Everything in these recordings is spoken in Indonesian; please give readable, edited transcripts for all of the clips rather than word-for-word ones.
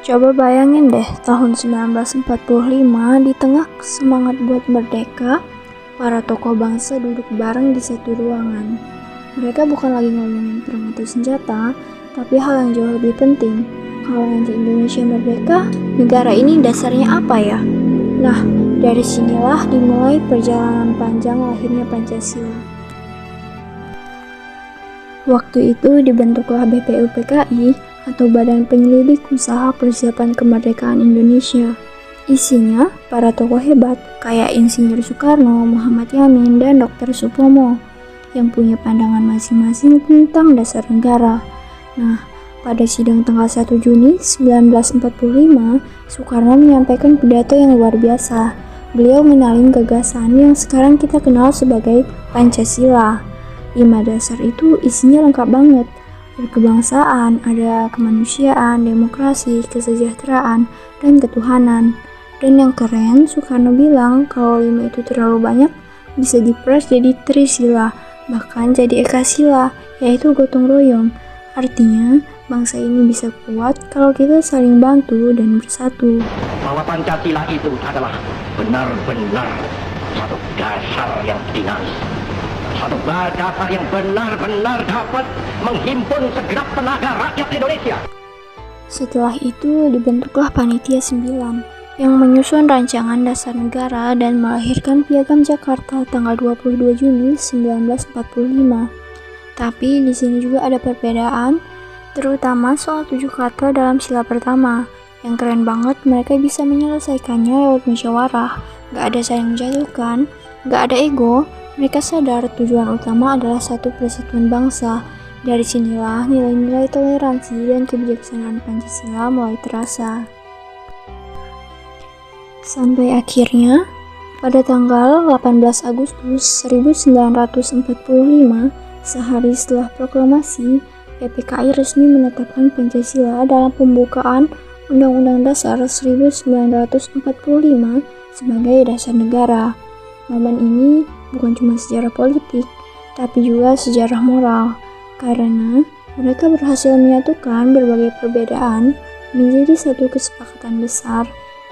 Coba bayangin deh, tahun 1945 di tengah semangat buat merdeka, para tokoh bangsa duduk bareng di satu ruangan. Mereka bukan lagi ngomongin perang atau senjata, tapi hal yang jauh lebih penting. Kalau nanti Indonesia merdeka, negara ini dasarnya apa ya? Nah, dari sinilah dimulai perjalanan panjang lahirnya Pancasila. Waktu itu dibentuklah BPUPKI atau Badan Penyelidik Usaha Persiapan Kemerdekaan Indonesia. Isinya para tokoh hebat kayak Insinyur Soekarno, Muhammad Yamin, dan Dr. Supomo yang punya pandangan masing-masing tentang dasar negara. Nah, pada sidang tanggal 1 Juni 1945, Soekarno menyampaikan pidato yang luar biasa. Beliau mengenalin gagasan yang sekarang kita kenal sebagai Pancasila. 5 dasar itu isinya lengkap banget. Ada kebangsaan, ada kemanusiaan, demokrasi, kesejahteraan, dan ketuhanan. Dan yang keren, Soekarno bilang kalau 5 itu terlalu banyak, bisa diperas jadi Trisila, bahkan jadi Ekasila, yaitu gotong royong. Artinya, bangsa ini bisa kuat kalau kita saling bantu dan bersatu. Bahwa Pancasila itu adalah benar-benar satu dasar yang dinamis. Satu dasar yang benar-benar dapat menghimpun segenap tenaga rakyat Indonesia. Setelah itu dibentuklah Panitia 9 yang menyusun rancangan dasar negara dan melahirkan Piagam Jakarta tanggal 22 Juni 1945. Tapi di sini juga ada perbedaan, terutama soal 7 kata dalam sila pertama. Yang keren banget, mereka bisa menyelesaikannya lewat musyawarah, gak ada saling menjatuhkan, gak ada ego. Mereka sadar tujuan utama adalah satu persatuan bangsa. Dari sinilah nilai-nilai toleransi dan kebijaksanaan Pancasila mulai terasa. Sampai akhirnya, pada tanggal 18 Agustus 1945, sehari setelah proklamasi, PPKI resmi menetapkan Pancasila dalam pembukaan Undang-Undang Dasar 1945 sebagai dasar negara. Momen ini bukan cuma sejarah politik, tapi juga sejarah moral, karena mereka berhasil menyatukan berbagai perbedaan menjadi satu kesepakatan besar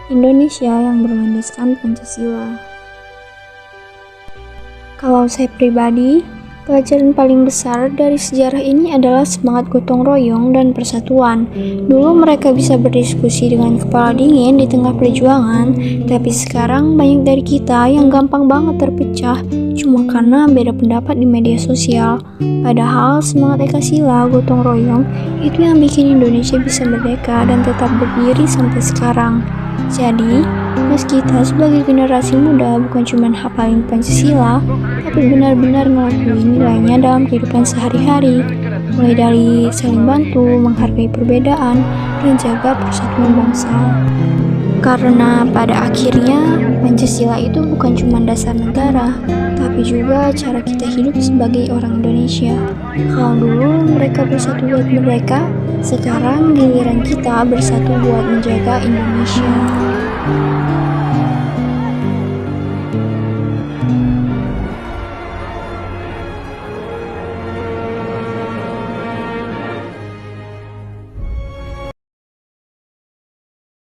Indonesia yang berlandaskan Pancasila. Kalau saya pribadi, pelajaran paling besar dari sejarah ini adalah semangat gotong royong dan persatuan. Dulu mereka bisa berdiskusi dengan kepala dingin di tengah perjuangan, tapi sekarang banyak dari kita yang gampang banget terpecah cuma karena beda pendapat di media sosial. Padahal semangat Ekasila, gotong royong, itu yang bikin Indonesia bisa merdeka dan tetap berdiri sampai sekarang. Jadi, meski kita sebagai generasi muda bukan cuma hafalin Pancasila, tapi benar-benar ngelakuin nilainya dalam kehidupan sehari-hari, mulai dari saling bantu, menghargai perbedaan, dan jaga persatuan bangsa. Karena pada akhirnya, Pancasila itu bukan cuma dasar negara, tapi juga cara kita hidup sebagai orang Indonesia. Kalau dulu mereka bersatu buat mereka, sekarang giliran kita bersatu buat menjaga Indonesia.